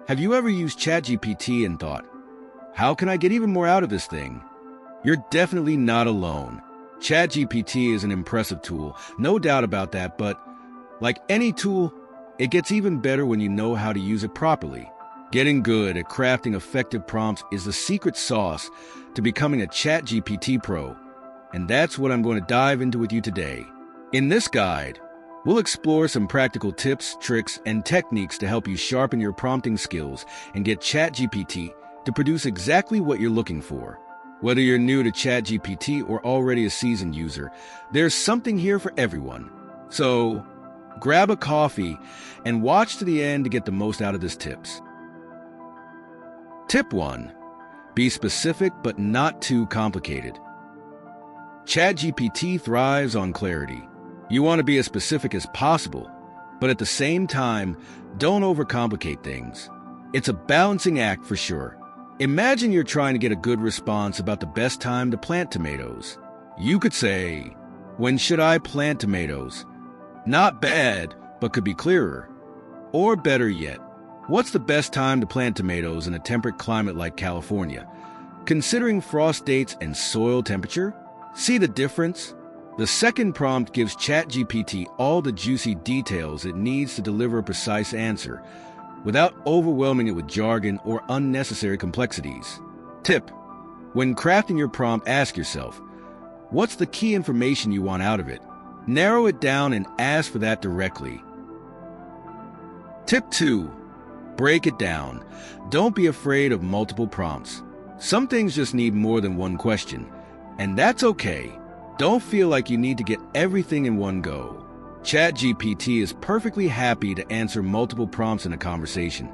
Have you ever used ChatGPT and thought, how can I get even more out of this thing? You're definitely not alone. ChatGPT is an impressive tool, no doubt about that, but like any tool, it gets even better when you know how to use it properly. Getting good at crafting effective prompts is the secret sauce to becoming a ChatGPT pro, and that's what I'm going to dive into with you today. In this guide, we'll explore some practical tips, tricks, and techniques to help you sharpen your prompting skills and get ChatGPT to produce exactly what you're looking for. Whether you're new to ChatGPT or already a seasoned user, there's something here for everyone. So, grab a coffee and watch to the end to get the most out of these tips. Tip 1. Be specific but not too complicated. ChatGPT thrives on clarity. You want to be as specific as possible, but at the same time, don't overcomplicate things. It's a balancing act for sure. Imagine you're trying to get a good response about the best time to plant tomatoes. You could say, when should I plant tomatoes? Not bad, but could be clearer. Or better yet, what's the best time to plant tomatoes in a temperate climate like California? Considering frost dates and soil temperature? See the difference? The second prompt gives ChatGPT all the juicy details it needs to deliver a precise answer, without overwhelming it with jargon or unnecessary complexities. Tip: when crafting your prompt, ask yourself, what's the key information you want out of it? Narrow it down and ask for that directly. Tip 2. Break it down. Don't be afraid of multiple prompts. Some things just need more than one question, and that's okay. Don't feel like you need to get everything in one go. ChatGPT is perfectly happy to answer multiple prompts in a conversation,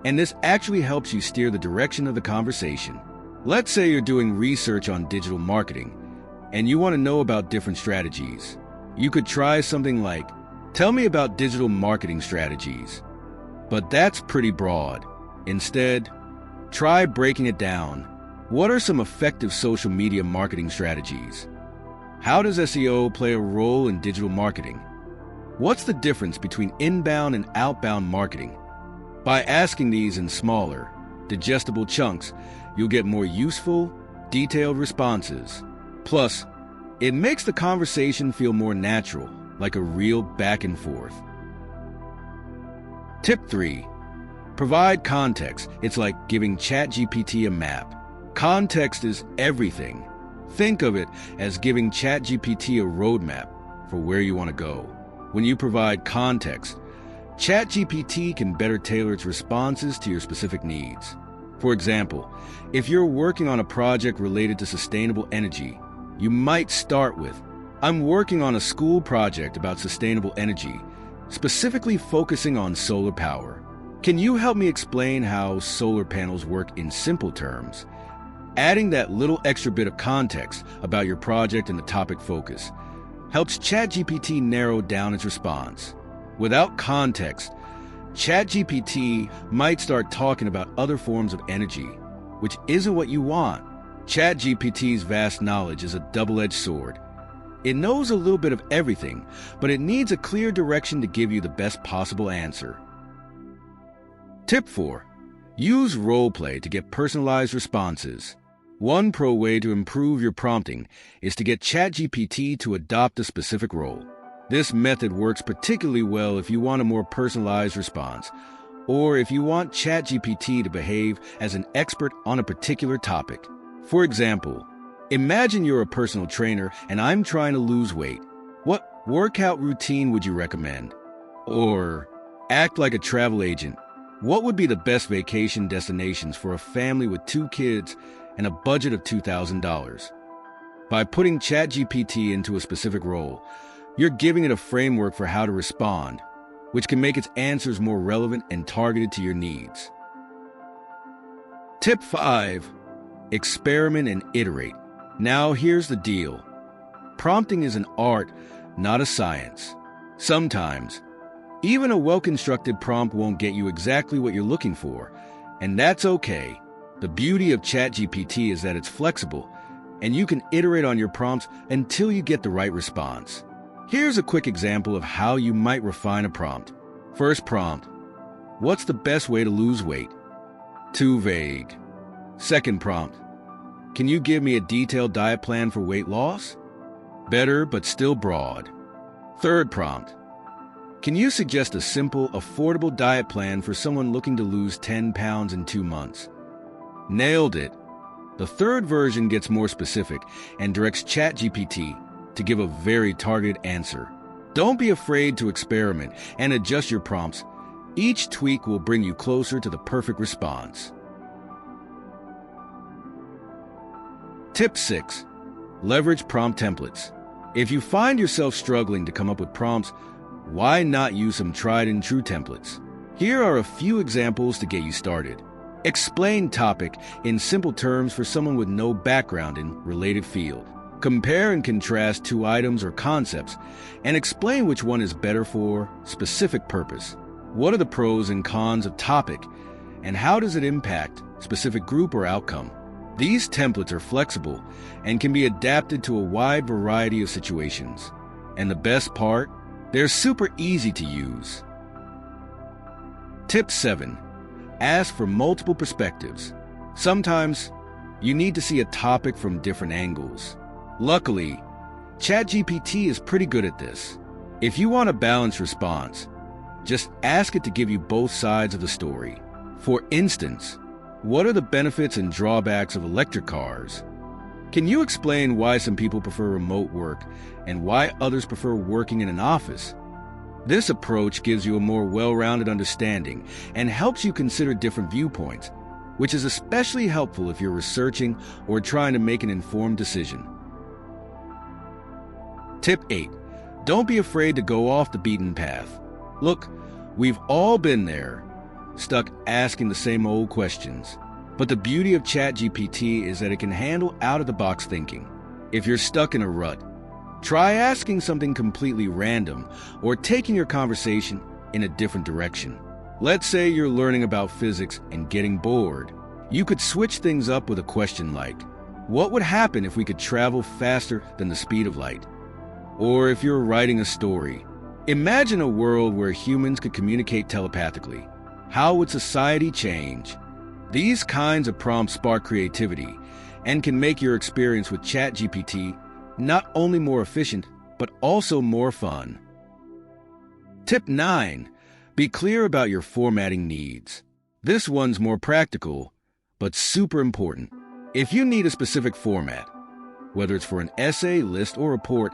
and this actually helps you steer the direction of the conversation. Let's say you're doing research on digital marketing, and you want to know about different strategies. You could try something like, tell me about digital marketing strategies. But that's pretty broad. Instead, try breaking it down. What are some effective social media marketing strategies? How does SEO play a role in digital marketing? What's the difference between inbound and outbound marketing? By asking these in smaller, digestible chunks, you'll get more useful, detailed responses. Plus, it makes the conversation feel more natural, like a real back and forth. Tip 3. Provide context. It's like giving ChatGPT a map. Context is everything. Think of it as giving ChatGPT a roadmap for where you want to go. When you provide context, ChatGPT can better tailor its responses to your specific needs. For example, if you're working on a project related to sustainable energy, you might start with, I'm working on a school project about sustainable energy, specifically focusing on solar power. Can you help me explain how solar panels work in simple terms? Adding that little extra bit of context about your project and the topic focus helps ChatGPT narrow down its response. Without context, ChatGPT might start talking about other forms of energy, which isn't what you want. ChatGPT's vast knowledge is a double-edged sword. It knows a little bit of everything, but it needs a clear direction to give you the best possible answer. Tip 4. Use roleplay to get personalized responses. One pro way to improve your prompting is to get ChatGPT to adopt a specific role. This method works particularly well if you want a more personalized response, or if you want ChatGPT to behave as an expert on a particular topic. For example, imagine you're a personal trainer and I'm trying to lose weight. What workout routine would you recommend? Or, act like a travel agent. What would be the best vacation destinations for a family with 2 kids and a budget of $2,000? By putting ChatGPT into a specific role, you're giving it a framework for how to respond, which can make its answers more relevant and targeted to your needs. Tip 5. Experiment and iterate. Now here's the deal. Prompting is an art, not a science. Sometimes, even a well-constructed prompt won't get you exactly what you're looking for, and that's okay. The beauty of ChatGPT is that it's flexible, and you can iterate on your prompts until you get the right response. Here's a quick example of how you might refine a prompt. First prompt: What's the best way to lose weight? Too vague. Second prompt. Can you give me a detailed diet plan for weight loss? Better, but still broad. Third prompt. Can you suggest a simple, affordable diet plan for someone looking to lose 10 pounds in 2 months? Nailed it. The third version gets more specific and directs ChatGPT to give a very targeted answer. Don't be afraid to experiment and adjust your prompts. Each tweak will bring you closer to the perfect response. Tip 6. Leverage prompt templates. If you find yourself struggling to come up with prompts, why not use some tried and true templates? Here are a few examples to get you started. Explain topic in simple terms for someone with no background in related field. Compare and contrast 2 items or concepts and explain which one is better for specific purpose. What are the pros and cons of topic and how does it impact specific group or outcome? These templates are flexible and can be adapted to a wide variety of situations. And the best part, they're super easy to use. Tip 7. Ask for multiple perspectives. Sometimes you need to see a topic from different angles. Luckily, ChatGPT is pretty good at this. If you want a balanced response, just ask it to give you both sides of the story. For instance, what are the benefits and drawbacks of electric cars? Can you explain why some people prefer remote work and why others prefer working in an office? This approach gives you a more well-rounded understanding and helps you consider different viewpoints, which is especially helpful if you're researching or trying to make an informed decision. Tip 8. Don't be afraid to go off the beaten path. Look, we've all been there, stuck asking the same old questions. But the beauty of ChatGPT is that it can handle out-of-the-box thinking. If you're stuck in a rut, try asking something completely random or taking your conversation in a different direction. Let's say you're learning about physics and getting bored. You could switch things up with a question like, what would happen if we could travel faster than the speed of light? Or if you're writing a story, imagine a world where humans could communicate telepathically. How would society change? These kinds of prompts spark creativity and can make your experience with ChatGPT not only more efficient, but also more fun. Tip 9. Be clear about your formatting needs. This one's more practical, but super important. If you need a specific format, whether it's for an essay, list, or report,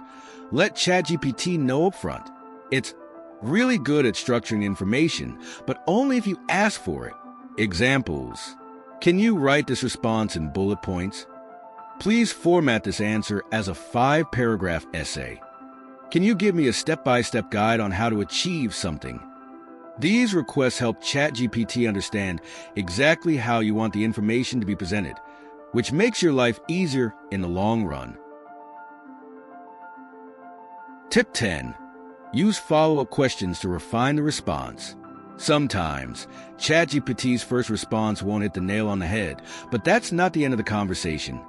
let ChatGPT know upfront. It's really good at structuring information, but only if you ask for it. Examples. Can you write this response in bullet points? Please format this answer as a 5-paragraph essay. Can you give me a step-by-step guide on how to achieve something? These requests help ChatGPT understand exactly how you want the information to be presented, which makes your life easier in the long run. Tip 10. Use follow-up questions to refine the response. Sometimes, ChatGPT's first response won't hit the nail on the head, but that's not the end of the conversation.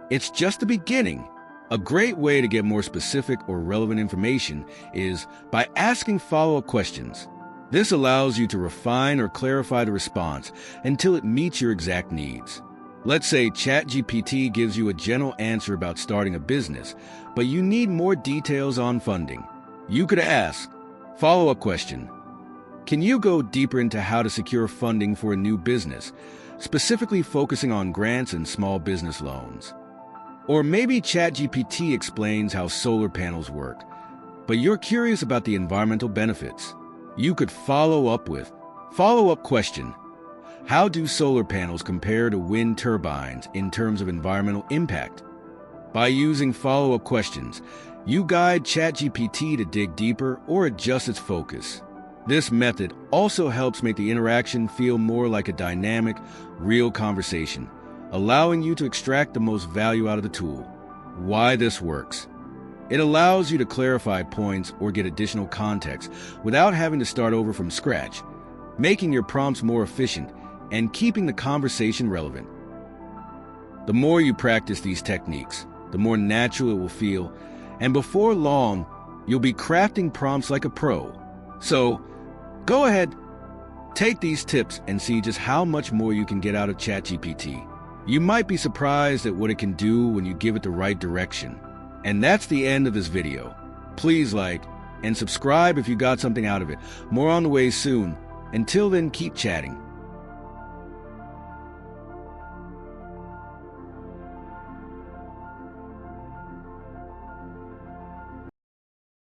It's just the beginning. A great way to get more specific or relevant information is by asking follow-up questions. This allows you to refine or clarify the response until it meets your exact needs. Let's say ChatGPT gives you a general answer about starting a business, but you need more details on funding. You could ask, follow-up question, can you go deeper into how to secure funding for a new business, specifically focusing on grants and small business loans? Or maybe ChatGPT explains how solar panels work, but you're curious about the environmental benefits. You could follow up with, follow-up question, how do solar panels compare to wind turbines in terms of environmental impact? By using follow-up questions, you guide ChatGPT to dig deeper or adjust its focus. This method also helps make the interaction feel more like a dynamic, real conversation, allowing you to extract the most value out of the tool. Why this works. It allows you to clarify points or get additional context without having to start over from scratch, making your prompts more efficient and keeping the conversation relevant. The more you practice these techniques, the more natural it will feel, and before long, you'll be crafting prompts like a pro. So, go ahead, Take these tips and see just how much more you can get out of ChatGPT. You might be surprised at what it can do when you give it the right direction. And that's the end of this video. Please like and subscribe if you got something out of it. More on the way soon. Until then, keep chatting.